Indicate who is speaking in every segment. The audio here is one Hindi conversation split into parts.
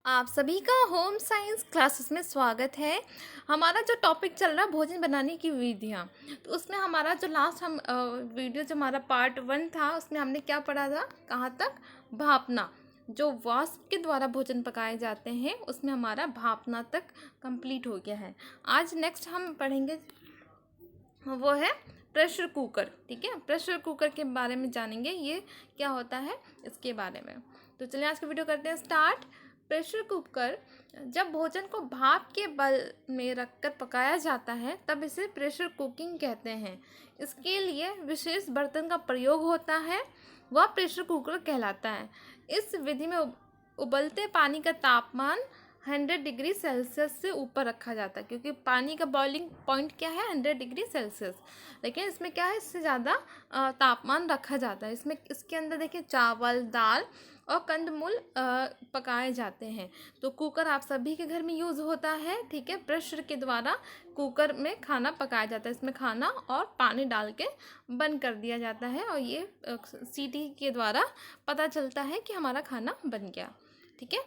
Speaker 1: आप सभी का होम साइंस क्लासेस में स्वागत है। हमारा जो टॉपिक चल रहा है भोजन बनाने की विधियाँ, तो उसमें हमारा जो लास्ट वीडियो जो हमारा पार्ट 1 था उसमें हमने क्या पढ़ा था, कहाँ तक? भापना। जो वाष्प के द्वारा भोजन पकाए जाते हैं उसमें हमारा भापना तक कंप्लीट हो गया है। आज नेक्स्ट हम पढ़ेंगे वो है प्रेशर कुकर। ठीक है, प्रेशर कुकर के बारे में जानेंगे, ये क्या होता है इसके बारे में। तो चलिए आज का वीडियो करते हैं स्टार्ट। प्रेशर कुकर जब भोजन को भाप के बल में रखकर पकाया जाता है तब इसे प्रेशर कुकिंग कहते हैं। इसके लिए विशेष बर्तन का प्रयोग होता है, वह प्रेशर कुकर कहलाता है। इस विधि में उबलते पानी का तापमान 100 डिग्री सेल्सियस से ऊपर रखा जाता है, क्योंकि पानी का बॉइलिंग पॉइंट क्या है 100 डिग्री सेल्सियस। लेकिन इसमें क्या है, इससे ज़्यादा तापमान रखा जाता है। इसमें इसके अंदर देखिए चावल, दाल और कंदमूल पकाए जाते हैं। तो कुकर आप सभी के घर में यूज़ होता है। ठीक है, प्रेशर के द्वारा कुकर में खाना पकाया जाता है। इसमें खाना और पानी डाल के बंद कर दिया जाता है और ये सीटी के द्वारा पता चलता है कि हमारा खाना बन गया। ठीक है,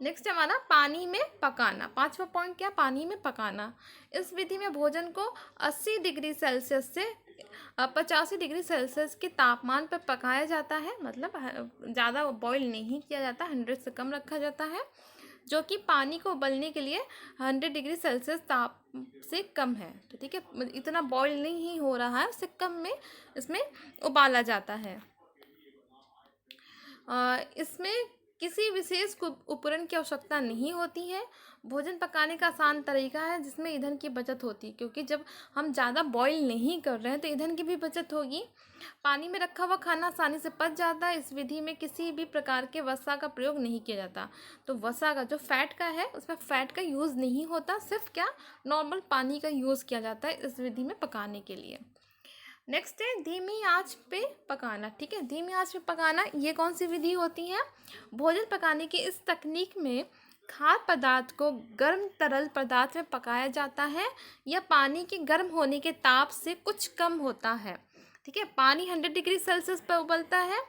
Speaker 1: नेक्स्ट हमारा पानी में पकाना। पांचवा पॉइंट क्या, पानी में पकाना। इस विधि में भोजन को 80 डिग्री सेल्सियस से 85 डिग्री सेल्सियस के तापमान पर पकाया जाता है। मतलब ज़्यादा बॉईल नहीं किया जाता, 100 से कम रखा जाता है, जो कि पानी को उबलने के लिए 100 डिग्री सेल्सियस ताप से कम है। तो ठीक है, इतना बॉईल नहीं हो रहा है, उससे कम में इसमें उबाला जाता है। इसमें किसी विशेष उपकरण की आवश्यकता नहीं होती है। भोजन पकाने का आसान तरीका है जिसमें ईंधन की बचत होती है, क्योंकि जब हम ज़्यादा बॉईल नहीं कर रहे हैं तो ईंधन की भी बचत होगी। पानी में रखा हुआ खाना आसानी से पच जाता है। इस विधि में किसी भी प्रकार के वसा का प्रयोग नहीं किया जाता। तो वसा का जो फैट का है उसमें फैट का यूज़ नहीं होता, सिर्फ क्या नॉर्मल पानी का यूज़ किया जाता है इस विधि में पकाने के लिए। नेक्स्ट है धीमी आंच पे पकाना। ठीक है, धीमी आंच पे पकाना ये कौन सी विधि होती है? भोजन पकाने की इस तकनीक में खाद्य पदार्थ को गर्म तरल पदार्थ में पकाया जाता है। यह पानी के गर्म होने के ताप से कुछ कम होता है। ठीक है, पानी 100 डिग्री सेल्सियस पर उबलता है।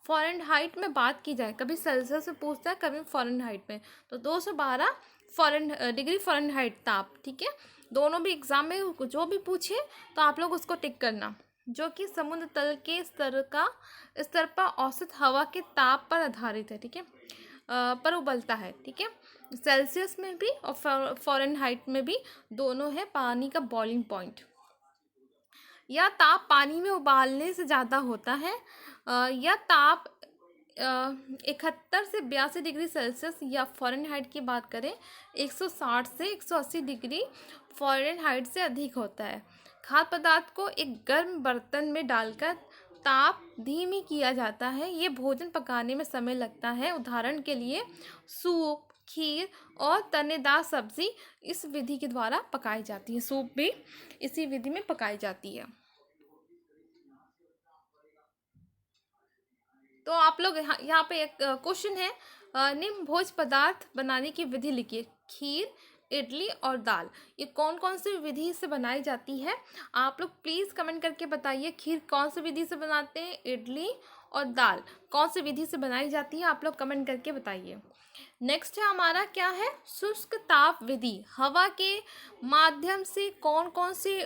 Speaker 1: फ़ारेनहाइट में बात की जाए, कभी सेल्सियस में पूछता है कभी फ़ारेनहाइट में, तो 212 डिग्री फ़ारेनहाइट ताप। ठीक है, दोनों भी एग्जाम में जो भी पूछे तो आप लोग उसको टिक करना, जो कि समुद्र तल के स्तर पर औसत हवा के ताप पर आधारित है। ठीक है, पर उबलता है। ठीक है, सेल्सियस में भी और फ़ारेनहाइट में भी दोनों है पानी का बॉइलिंग पॉइंट। यह ताप पानी में उबालने से ज़्यादा होता है। यह ताप 71 से 82 डिग्री सेल्सियस या फ़ारेनहाइट की बात करें 160 से 180 डिग्री फ़ारेनहाइट से अधिक होता है। खाद्य पदार्थ को एक गर्म बर्तन में डालकर ताप धीमी किया जाता है। ये भोजन पकाने में समय लगता है। उदाहरण के लिए सूप, खीर और तनेदार सब्जी इस विधि के द्वारा पकाई जाती है। सूप भी इसी विधि में पकाई जाती है। तो आप लोग यहाँ पे एक क्वेश्चन है, निम्न भोज पदार्थ बनाने की विधि लिखिए। खीर, इडली और दाल, ये कौन कौन सी विधि से बनाई जाती है? आप लोग प्लीज़ कमेंट करके बताइए। खीर कौन सी विधि से बनाते हैं, इडली और दाल कौन सी विधि से बनाई जाती है, आप लोग कमेंट करके बताइए। नेक्स्ट है हमारा क्या है, शुष्क ताप विधि। हवा के माध्यम से कौन कौन सी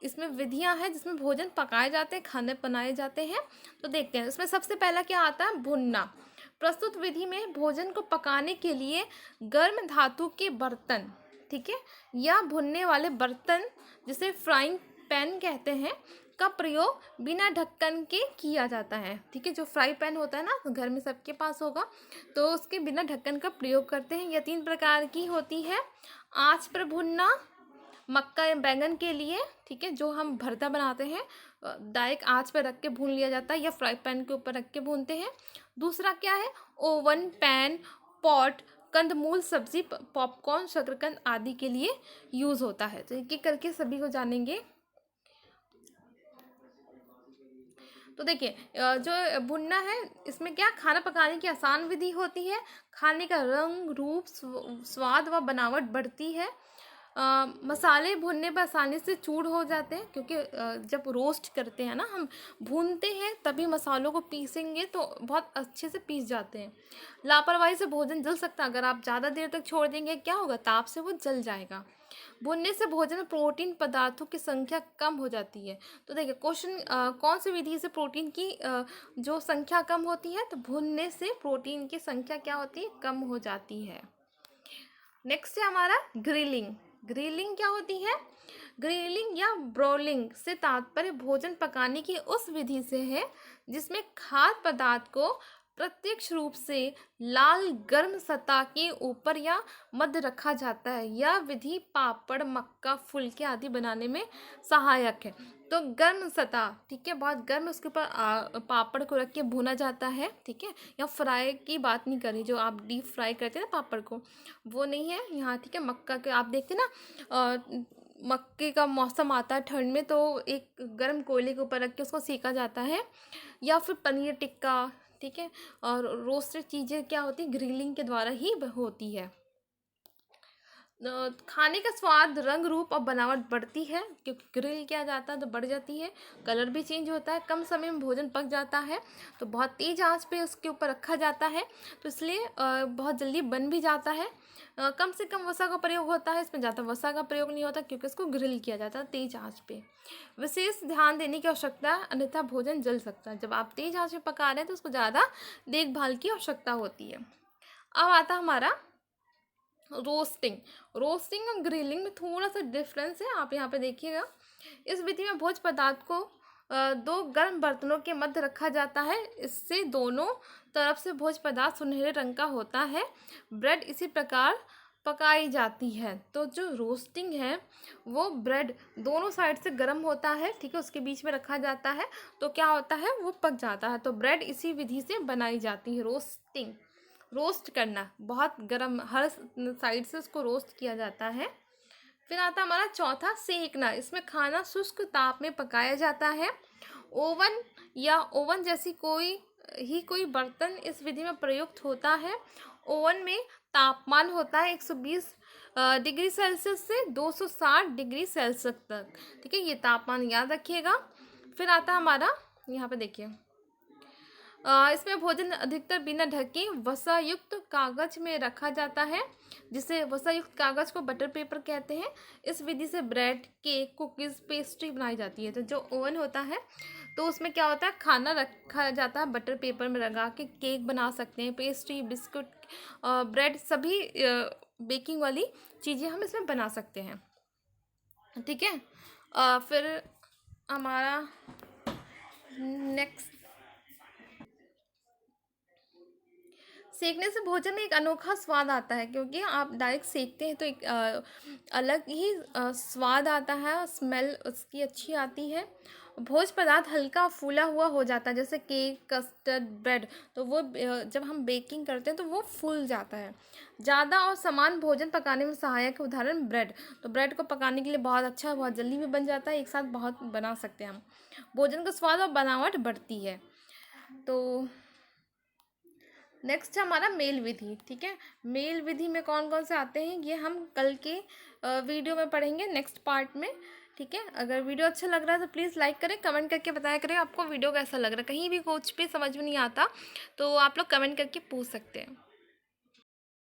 Speaker 1: इसमें विधियां हैं जिसमें भोजन पकाए जाते हैं, खाने बनाए जाते हैं। तो देखते हैं, इसमें सबसे पहला क्या आता है, भुनना। प्रस्तुत विधि में भोजन को पकाने के लिए गर्म धातु के बर्तन, ठीक है, या भुनने वाले बर्तन जिसे फ्राइंग पैन कहते हैं का प्रयोग बिना ढक्कन के किया जाता है। ठीक है, जो फ्राई पैन होता है ना घर में सबके पास होगा, तो उसके बिना ढक्कन का प्रयोग करते हैं। यह 3 प्रकार की होती है। आंच पर भुनना मक्का या बैंगन के लिए, ठीक है, जो हम भरता बनाते हैं डायरेक्ट आंच पर रख के भून लिया जाता है या फ्राई पैन के ऊपर रख के भूनते हैं। दूसरा क्या है, ओवन, पैन, पॉट, कंदमूल सब्जी, पॉपकॉर्न, शकरकंद आदि के लिए यूज़ होता है। तो एक एक करके सभी को जानेंगे। तो देखिए जो भुनना है इसमें क्या खाना पकाने की आसान विधि होती है। खाने का रंग, रूप, स्वाद व बनावट बढ़ती है। मसाले भुनने पर आसानी से चूर हो जाते हैं, क्योंकि जब रोस्ट करते हैं ना, हम भूनते हैं तभी मसालों को पीसेंगे तो बहुत अच्छे से पीस जाते हैं। लापरवाही से भोजन जल सकता है, अगर आप ज़्यादा देर तक छोड़ देंगे क्या होगा, ताप से वो जल जाएगा। भुनने से भोजन में प्रोटीन पदार्थों की संख्या कम हो जाती है। तो देखिए क्वेश्चन, कौन सी विधि से प्रोटीन की जो संख्या कम होती है, तो भुनने से प्रोटीन की संख्या क्या होती है, कम हो जाती है। नेक्स्ट है हमारा ग्रिलिंग। ग्रिलिंग क्या होती है? ग्रिलिंग या ब्रोलिंग से तात्पर्य भोजन पकाने की उस विधि से है जिसमें खाद्य पदार्थ को प्रत्यक्ष रूप से लाल गर्म सतह के ऊपर या मध्य रखा जाता है। यह विधि पापड़, मक्का, फुलके आदि बनाने में सहायक है। तो गर्म सतह, ठीक है, बहुत गर्म, उसके ऊपर पापड़ को रख के भुना जाता है, ठीक है। या फ्राई की बात नहीं करी, जो आप डीप फ्राई करते हैं ना पापड़ को, वो नहीं है यहाँ, ठीक है। मक्का के आप देखते हैं ना, मक्के का मौसम आता है ठंड में, तो एक गर्म कोयले के ऊपर रख के उसको सेका जाता है। या फिर पनीर टिक्का, ठीक है। और रोस्टेड चीज़ें क्या होती है, ग्रिलिंग के द्वारा ही होती है। खाने का स्वाद, रंग, रूप और बनावट बढ़ती है, क्योंकि ग्रिल किया जाता है तो बढ़ जाती है। कलर भी चेंज होता है, कम समय में भोजन पक जाता है, तो बहुत तेज़ आंच पे उसके ऊपर रखा जाता है, तो इसलिए बहुत जल्दी बन भी जाता है। कम से कम वसा का प्रयोग होता है, इसमें ज़्यादा वसा का प्रयोग नहीं होता, क्योंकि इसको ग्रिल किया जाता है तेज़ आंच पे। विशेष ध्यान देने की आवश्यकता है, अन्यथा भोजन जल सकता है। जब आप तेज़ आंच पे पका रहे हैं तो उसको ज़्यादा देखभाल की आवश्यकता होती है। अब आता हमारा रोस्टिंग। रोस्टिंग और ग्रिलिंग में थोड़ा सा डिफरेंस है, आप यहाँ पे देखिएगा। इस विधि में भोज्य पदार्थ को दो गर्म बर्तनों के मध्य रखा जाता है, इससे दोनों तरफ से भोज्य पदार्थ सुनहरे रंग का होता है। ब्रेड इसी प्रकार पकाई जाती है। तो जो रोस्टिंग है वो ब्रेड दोनों साइड से गर्म होता है, ठीक है, उसके बीच में रखा जाता है, तो क्या होता है, वो पक जाता है। तो ब्रेड इसी विधि से बनाई जाती है, रोस्टिंग। रोस्ट करना, बहुत गर्म, हर साइड से उसको रोस्ट किया जाता है। फिर आता हमारा चौथा, सेकना। इसमें खाना शुष्क ताप में पकाया जाता है। ओवन या ओवन जैसी कोई बर्तन इस विधि में प्रयुक्त होता है। ओवन में तापमान होता है 120 डिग्री सेल्सियस से 260 डिग्री सेल्सियस तक, ठीक है, ये तापमान याद रखिएगा। फिर आता हमारा, यहाँ पे देखिए, इसमें भोजन अधिकतर बिना ढके वसायुक्त कागज में रखा जाता है, जिसे वसायुक्त कागज को बटर पेपर कहते हैं। इस विधि से ब्रेड, केक, कुकीज़, पेस्ट्री बनाई जाती है। तो जो ओवन होता है तो उसमें क्या होता है, खाना रखा जाता है, बटर पेपर में लगा के केक बना सकते हैं, पेस्ट्री, बिस्कुट, ब्रेड, सभी बेकिंग वाली चीज़ें हम इसमें बना सकते हैं, ठीक है। फिर हमारा नेक्स्ट, सेकने से भोजन में एक अनोखा स्वाद आता है, क्योंकि आप डायरेक्ट सेकते हैं तो एक अलग ही स्वाद आता है, स्मेल उसकी अच्छी आती है। भोज्य पदार्थ हल्का फूला हुआ हो जाता है, जैसे केक, कस्टर्ड, ब्रेड, तो वो जब हम बेकिंग करते हैं तो वो फूल जाता है। ज़्यादा और समान भोजन पकाने में सहायक है, उदाहरण ब्रेड। तो ब्रेड को पकाने के लिए बहुत अच्छा, बहुत जल्दी भी बन जाता है, एक साथ बहुत बना सकते हैं हम। भोजन का स्वाद और बनावट बढ़ती है। तो नेक्स्ट है हमारा मेल विधि, ठीक है। मेल विधि में कौन कौन से आते हैं ये हम कल के वीडियो में पढ़ेंगे, नेक्स्ट पार्ट में, ठीक है। अगर वीडियो अच्छा लग रहा है तो प्लीज़ लाइक करें, कमेंट करके बताया करें आपको वीडियो कैसा लग रहा है। कहीं भी कुछ भी समझ में नहीं आता तो आप लोग कमेंट करके पूछ सकते हैं।